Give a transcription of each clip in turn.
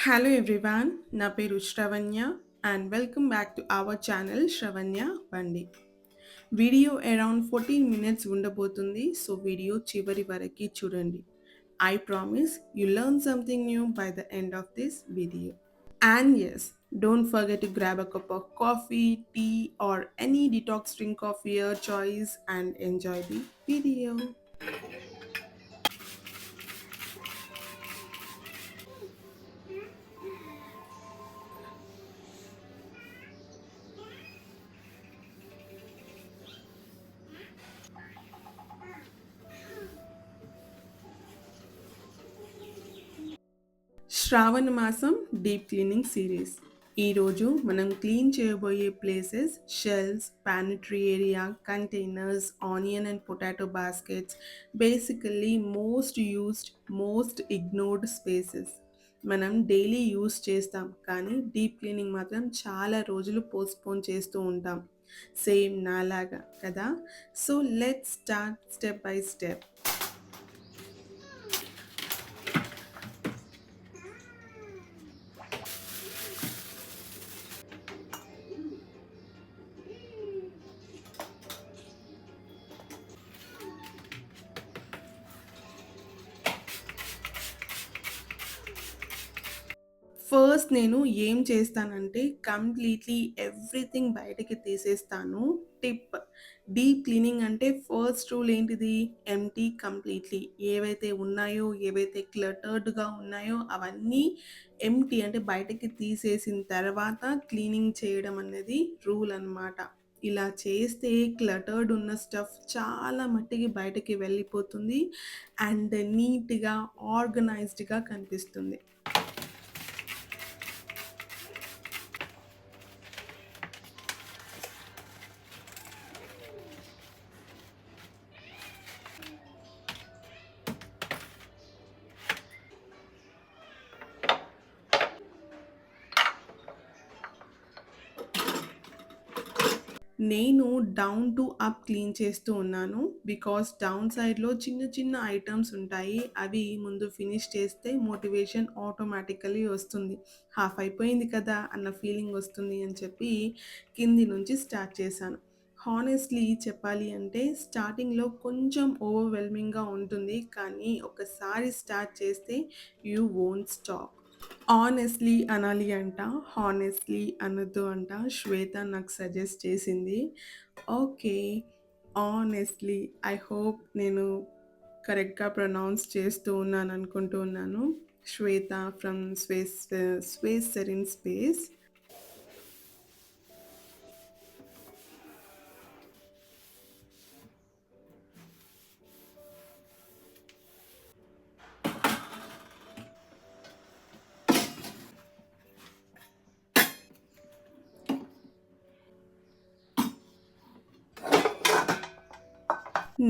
Hello everyone, నా పేరు శ్రవణ్య and welcome back to our channel శ్రవణ్య బండి. వీడియో అరౌండ్ 14 minutes ఉండబోతుంది, సో వీడియో చివరి వరకు చూడండి. I promise you learn something new by the end of this video. And yes, don't forget to grab a cup of coffee, tea or any detox drink of your choice and enjoy the video. శ్రావణ మాసం deep cleaning series. ఈరోజు మనం clean చేయబోయే places shells, pantry area, containers, onion and potato baskets, basically most used, most ignored spaces. మనం daily use చేస్తాం కానీ deep cleaning మాత్రం చాలా రోజులు పోస్ట్పోన్ చేస్తూ ఉంటాం. సేమ్ నాలాగా కదా. So let's start step by step. First నేను ఏం చేస్తానంటే కంప్లీట్‌లీ ఎవ్రీథింగ్ బయటకి తీసేస్తాను. టిప్: డీప్ క్లీనింగ్ అంటే ఫస్ట్ రూల్ ఏంటిది? Empty completely. ఏవైతే ఉన్నాయో, ఏవైతే క్లటర్డ్‌గా ఉన్నాయో అవన్నీ ఎంప్టీ అంటే బయటకి తీసేసిన తర్వాత క్లీనింగ్ చేయడం అనేది రూల్ అనమాట. ఇలా చేస్తే క్లటర్డ్ ఉన్న స్టఫ్ చాలా మట్టికి బయటకి వెళ్ళిపోతుంది అండ్ నీట్‌గా, ఆర్గనైజ్డ్‌గా కనిపిస్తుంది. నేను డౌన్ టు అప్ క్లీన్ చేస్తూ ఉన్నాను. బికాస్ డౌన్ సైడ్‌లో చిన్న చిన్న ఐటెమ్స్ ఉంటాయి. అవి ముందు ఫినిష్ చేస్తే మోటివేషన్ ఆటోమేటికల్లీ వస్తుంది. హాఫ్ అయిపోయింది కదా అన్న ఫీలింగ్ వస్తుంది అని చెప్పి కింది నుంచి స్టార్ట్ చేశాను. హానెస్ట్‌లీ చెప్పాలి అంటే స్టార్టింగ్‌లో కొంచెం ఓవర్‌వెల్మింగ్‌గా ఉంటుంది. కానీ ఒకసారి స్టార్ట్ చేస్తే యూ వోంట్ స్టాప్. ఆనెస్ట్‌లీ అనాలి అంట. హానెస్ట్‌లీ అనొద్దు అంట. శ్వేత నాకు సజెస్ట్ చేసింది. ఓకే. ఆనెస్ట్‌లీ ఐ హోప్ నేను కరెక్ట్‌గా ప్రొనౌన్స్ చేస్తూ ఉన్నాననుకుంటూ ఉన్నాను. శ్వేత ఫ్రమ్ స్పేస్ సెరిన్ స్పేస్.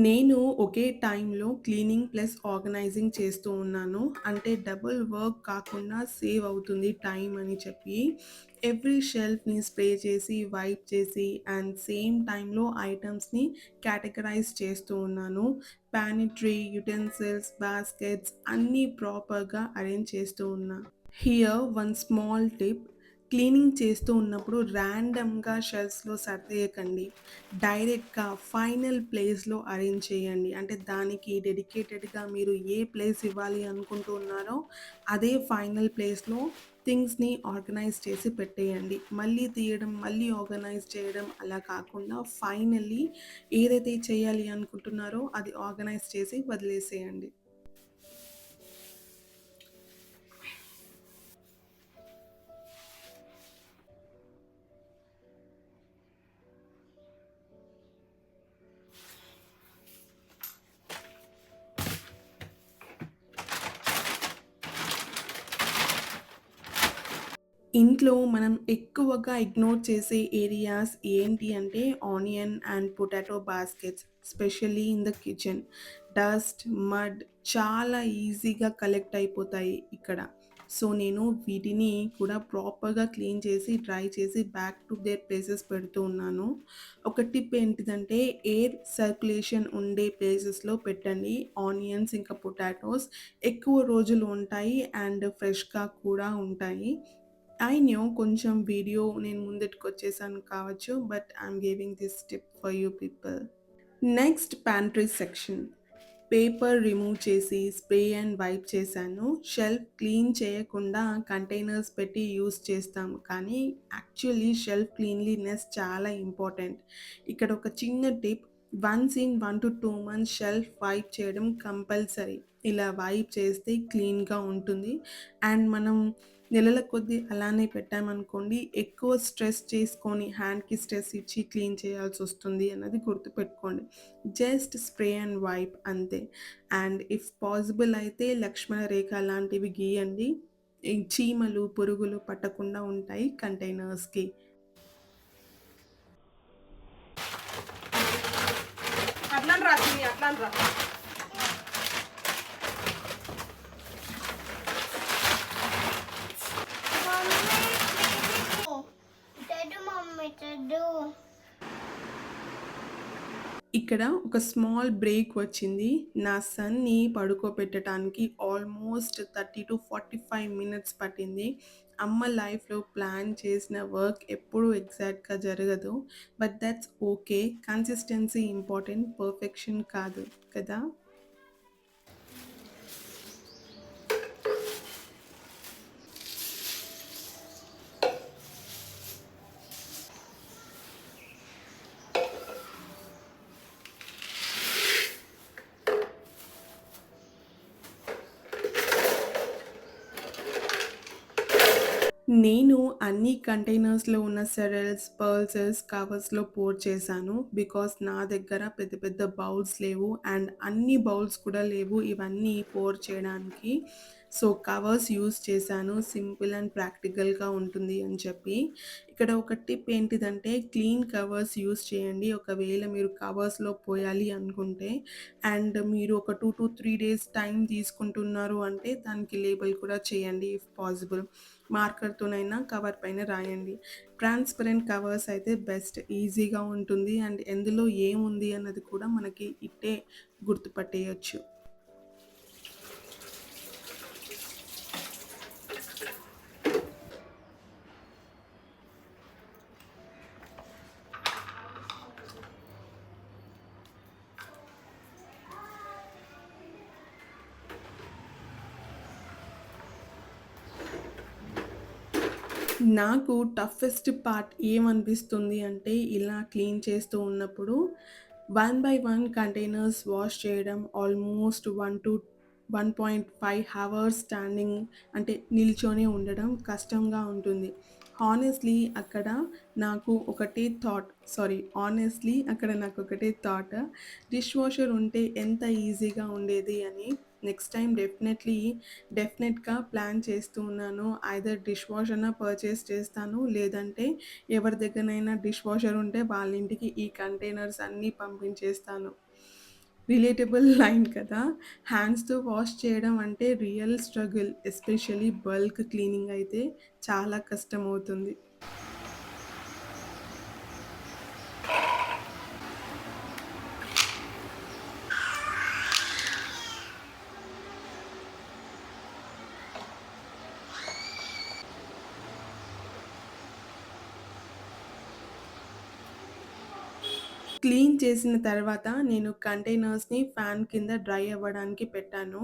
నేను ఒకే టైంలో క్లీనింగ్ ప్లస్ ఆర్గనైజింగ్ చేస్తూ ఉన్నాను. అంటే డబుల్ వర్క్ కాకుండా సేవ్ అవుతుంది టైం అని చెప్పి ఎవ్రీ షెల్ఫ్‌ని స్ప్రే చేసి, వైప్ చేసి అండ్ సేమ్ టైంలో ఐటెమ్స్‌ని కేటగరైజ్ చేస్తూ ఉన్నాను. పానిట్రీ, యుటెన్సిల్స్, బాస్కెట్స్ అన్నీ ప్రాపర్‌గా అరేంజ్ చేస్తూ ఉన్నా. Here one small tip: cleaning చేస్తూ ఉన్నప్పుడు ర్యాండమ్‌గా షెల్ఫ్స్‌లో సర్దేయకండి. డైరెక్ట్‌గా ఫైనల్ ప్లేస్‌లో అరేంజ్ చేయండి. అంటే దానికి డెడికేటెడ్‌గా మీరు ఏ ప్లేస్ ఇవ్వాలి అనుకుంటూ ఉన్నారో అదే ఫైనల్ ప్లేస్‌లో థింగ్స్‌ని ఆర్గనైజ్ చేసి పెట్టేయండి. మళ్ళీ తీయడం, మళ్ళీ ఆర్గనైజ్ చేయడం అలా కాకుండా ఫైనల్లీ ఏదైతే చేయాలి అనుకుంటున్నారో అది ఆర్గనైజ్ చేసి వదిలేసేయండి. ఇంట్లో మనం ఎక్కువగా ఇగ్నోర్ చేసే ఏరియాస్ ఏంటి అంటే onion and potato baskets, specially in the kitchen. Dust, mud చాలా ఈజీగా కలెక్ట్ అయిపోతాయి ఇక్కడ. సో, నేను వీటిని కూడా ప్రాపర్‌గా క్లీన్ చేసి, డ్రై చేసి బ్యాక్ టు దేర్ ప్లేసెస్ పెడుతూ ఉన్నాను. ఒక టిప్ ఏంటిదంటే ఎయిర్ సర్క్యులేషన్ ఉండే ప్లేసెస్‌లో పెట్టండి. ఆనియన్స్ ఇంకా పొటాటోస్ ఎక్కువ రోజులు ఉంటాయి అండ్ ఫ్రెష్‌గా కూడా ఉంటాయి. ఐ నో కొంచెం వీడియో నేను ముందటికొచ్చేసాను కావచ్చు. But I'm giving this tip for you people. Next pantry section. Paper remove చేసి స్ప్రే అండ్ వైప్ చేశాను. షెల్ఫ్ క్లీన్ చేయకుండా కంటైనర్స్ పెట్టి యూజ్ చేస్తాము. కానీ యాక్చువల్లీ షెల్ఫ్ క్లీన్లీనెస్ చాలా ఇంపార్టెంట్. ఇక్కడ ఒక చిన్న tip, once in 1-2 months shelf wipe చేయడం కంపల్సరీ. ఇలా వైప్ చేస్తే క్లీన్‌గా ఉంటుంది. అండ్ మనం నెలల కొద్దీ అలానే పెట్టామనుకోండి, ఎక్కువ స్ట్రెస్ చేసుకొని హ్యాండ్‌కి స్ట్రెస్ ఇచ్చి క్లీన్ చేయాల్సొస్తుంది అన్నది గుర్తుపెట్టుకోండి. జస్ట్ స్ప్రే అండ్ వైప్ అంతే. అండ్ ఇఫ్ పాసిబుల్ అయితే లక్ష్మణ రేఖ లాంటివి గీయండి. ఈ చీమలు, పురుగులు పట్టకుండా ఉంటాయి కంటైనర్స్‌కి. అట్లాని రా చిన్ని, అట్లాని రా. మమ్మీ చెడు ఇక్కడ ఒక స్మాల్ బ్రేక్ వచ్చింది. నా సన్‌ని పడుకోబెట్టడానికి ఆల్మోస్ట్ 30-45 మినిట్స్ పట్టింది. అమ్మ లైఫ్‌లో ప్లాన్ చేసిన వర్క్ ఎప్పుడూ ఎగ్జాక్ట్‌గా జరగదు. But that's okay. Consistency important, perfection కాదు కదా! నేను అన్ని కంటైనర్స్‌లో ఉన్న సెరల్స్, పర్ల్సెస్ కవర్స్‌లో పోర్ చేశాను. బికాజ్ నా దగ్గర పెద్ద పెద్ద బౌల్స్ లేవు అండ్ అన్ని బౌల్స్ కూడా లేవు ఇవన్నీ పోర్ చేయడానికి. సో, కవర్స్ యూజ్ చేశాను. సింపుల్ అండ్ ప్రాక్టికల్‌గా ఉంటుంది అని చెప్పి. ఇక్కడ ఒక టిప్ ఏంటిదంటే క్లీన్ కవర్స్ యూజ్ చేయండి. ఒకవేళ మీరు కవర్స్‌లో పోయాలి అనుకుంటే అండ్ మీరు ఒక 2-3 డేస్ టైం తీసుకుంటున్నారు అంటే దానికి లేబుల్ కూడా చేయండి ఇఫ్ పాసిబుల్. మార్కర్‌తోనైనా కవర్ పైన రాయండి. ట్రాన్స్‌పరెంట్ కవర్స్ అయితే బెస్ట్. ఈజీగా ఉంటుంది అండ్ ఎందులో ఏముంది అన్నది కూడా మనకి ఇట్టే గుర్తుపట్టేయొచ్చు. నాకు టఫెస్ట్ పార్ట్ ఏమనిపిస్తుంది అంటే, ఇలా క్లీన్ చేస్తూ ఉన్నప్పుడు one by one containers wash చేయడం ఆల్మోస్ట్ 1-1.5 హవర్స్ స్టాండింగ్ అంటే నిల్చొని ఉండడం కష్టంగా ఉంటుంది. హానెస్ట్‌లీ అక్కడ నాకు ఒకటే థాట్ ఆనెస్ట్‌లీ అక్కడ నాకొకటే థాట్, డిష్ వాషర్ ఉంటే ఎంత ఈజీగా ఉండేది అని. నెక్స్ట్ టైమ్ డెఫినెట్‌గా ప్లాన్ చేస్తూ ఉన్నాను. ఐదర్ డిష్ వాష్ అన్నా పర్చేస్ చేస్తాను. లేదంటే ఎవరి దగ్గరనైనా డిష్ వాషర్ ఉంటే వాళ్ళ ఇంటికి ఈ కంటైనర్స్ అన్నీ పంపించేస్తాను. రిలేటబుల్ లైన్ కదా! హ్యాండ్స్‌తో వాష్ చేయడం అంటే real struggle. Especially bulk cleaning అయితే చాలా కష్టమవుతుంది. క్లీన్ చేసిన తర్వాత నేను కంటైనర్స్‌ని ఫ్యాన్ కింద డ్రై అవ్వడానికి పెట్టాను.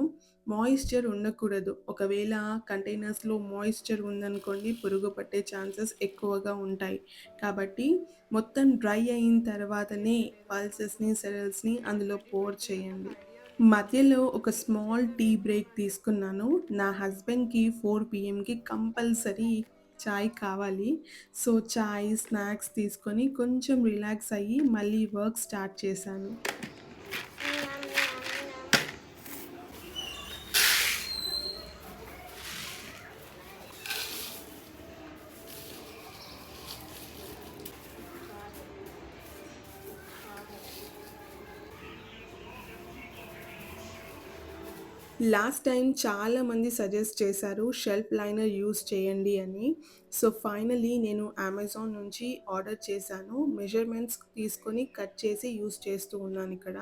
మాయిశ్చర్ ఉండకూడదు. ఒకవేళ కంటైనర్స్‌లో మాయిశ్చర్ ఉందనుకోండి పురుగు పట్టే ఛాన్సెస్ ఎక్కువగా ఉంటాయి. కాబట్టి మొత్తం డ్రై అయిన తర్వాతనే పల్సెస్‌ని, సెరల్స్‌ని అందులో పోర్ చేయండి. మధ్యలో ఒక స్మాల్ టీ బ్రేక్ తీసుకున్నాను. నా హస్బెండ్‌కి 4 పీఎంకి కంపల్సరీ చాయ్ కావాలి. సో, చాయ్, స్నాక్స్ తీసుకొని కొంచెం రిలాక్స్ అయ్యి మళ్ళీ వర్క్ స్టార్ట్ చేశాను. లాస్ట్ టైం చాలామంది సజెస్ట్ చేశారు షెల్ఫ్ లైనర్ యూజ్ చేయండి అని. సో, ఫైనల్లీ నేను అమెజాన్ నుంచి ఆర్డర్ చేశాను. మెజర్‌మెంట్స్ తీసుకొని కట్ చేసి యూజ్ చేస్తూ ఉన్నానిక్కడ.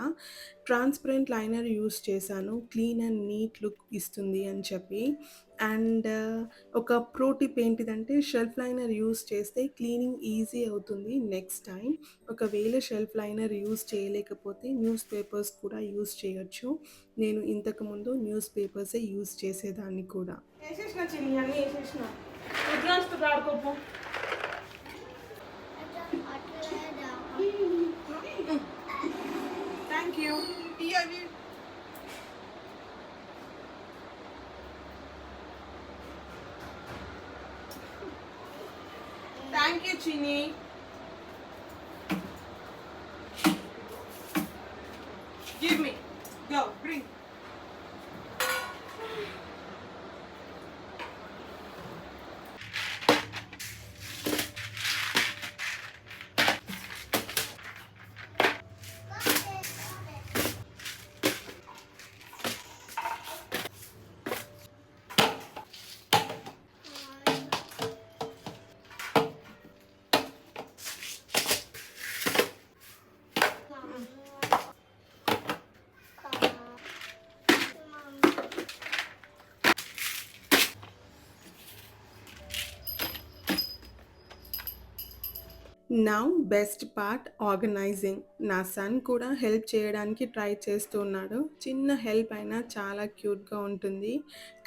ట్రాన్స్‌పరెంట్ లైనర్ యూజ్ చేశాను. క్లీన్ అండ్ నీట్ లుక్ ఇస్తుంది అని చెప్పి. అండ్ ఒక ప్రో టిప్ ఏంటిదంటే షెల్ఫ్ లైనర్ యూజ్ చేస్తే క్లీనింగ్ ఈజీ అవుతుంది నెక్స్ట్ టైమ్. ఒకవేళ షెల్ఫ్ లైనర్ యూజ్ చేయలేకపోతే న్యూస్ పేపర్స్ కూడా యూజ్ చేయొచ్చు. నేను ఇంతకుముందు న్యూస్ పేపర్సే యూజ్ చేసేదాన్ని కూడా. వేసేసిన చిన్ని అన్నీ వేసేసిన. రుద్రాంశతో ఆడుకోపో. అట్లేదా థ్యాంక్ యూ. అవి థ్యాంక్ యూ చిన్ని. Give me. Go bring. Now best part organising. నా సన్ కూడా హెల్ప్ చేయడానికి ట్రై చేస్తున్నాడు. చిన్న హెల్ప్ అయినా చాలా క్యూట్‌గా ఉంటుంది.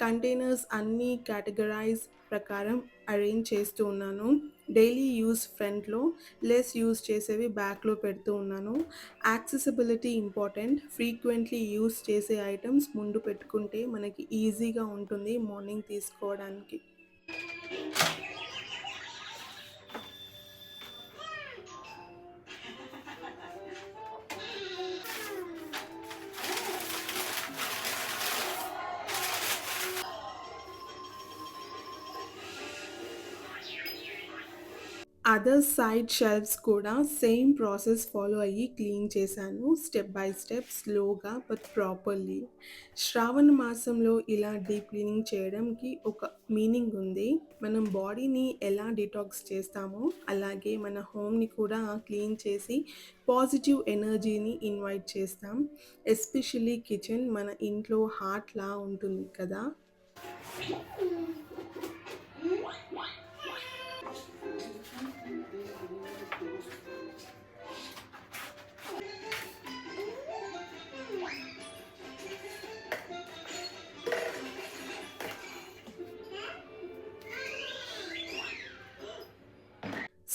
కంటైనర్స్ అన్నీ కేటగరైజ్ ప్రకారం అరేంజ్ చేస్తూ ఉన్నాను. డైలీ యూజ్ ఫ్రంట్‌లో, లెస్ యూజ్ చేసేవి బ్యాక్‌లో పెడుతూ ఉన్నాను. Accessibility important. ఫ్రీక్వెంట్‌లీ యూజ్ చేసే ఐటెమ్స్ ముందు పెట్టుకుంటే మనకి ఈజీగా ఉంటుంది మార్నింగ్ తీసుకోవడానికి. అదర్ సైడ్ షెల్ఫ్స్ కూడా సేమ్ ప్రాసెస్ ఫాలో అయ్యి క్లీన్ చేశాను. స్టెప్ బై స్టెప్ స్లోగా బట్ ప్రాపర్‌లీ. శ్రావణ మాసంలో ఇలా డీప్ క్లీనింగ్ చేయడంకి ఒక మీనింగ్ ఉంది. మనం బాడీని ఎలా డిటాక్స్ చేస్తామో, అలాగే మన హోమ్‌ని కూడా క్లీన్ చేసి పాజిటివ్ ఎనర్జీని ఇన్వైట్ చేస్తాం. ఎస్పెషల్లీ కిచెన్ మన ఇంట్లో హార్ట్‌లా ఉంటుంది కదా!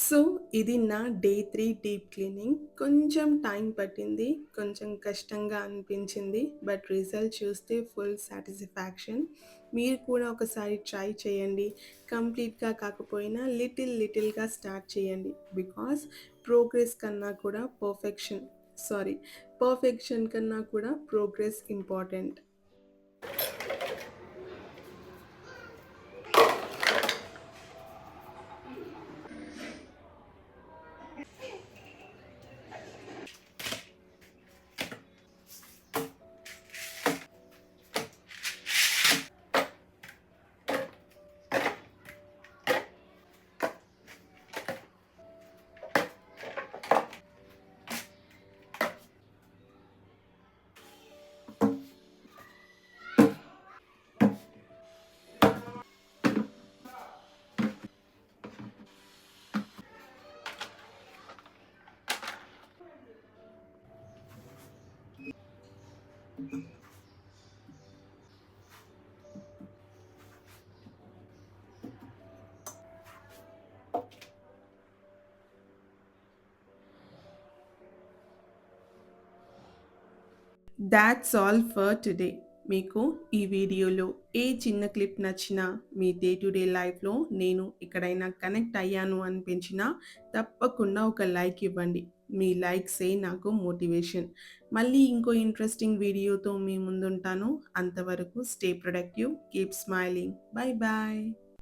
సో, ఇది నా డే 3 డీప్ క్లీనింగ్. కొంచెం టైం పట్టింది. కొంచెం కష్టంగా అనిపించింది. బట్ రిజల్ట్ చూస్తే ఫుల్ సాటిస్ఫాక్షన్. మీరు కూడా ఒకసారి ట్రై చేయండి. కంప్లీట్‌గా కాకపోయినా లిటిల్‌గా స్టార్ట్ చేయండి. బికాజ్ ప్రోగ్రెస్ కన్నా కూడా పర్ఫెక్షన్ కన్నా కూడా progress important. That's all for today. మీకు ఈ వీడియోలో ఏ చిన్న క్లిప్ నచ్చినా, మీ డే టు డే లైఫ్‌లో నేను ఎక్కడైనా కనెక్ట్ అయ్యాను అనిపించినా తప్పకుండా ఒక లైక్ ఇవ్వండి. మీ లైక్సే నాకు మోటివేషన్. మళ్ళీ ఇంకో ఇంట్రెస్టింగ్ వీడియోతో మీ ముందుంటాను. అంతవరకు stay productive, keep smiling. Bye bye.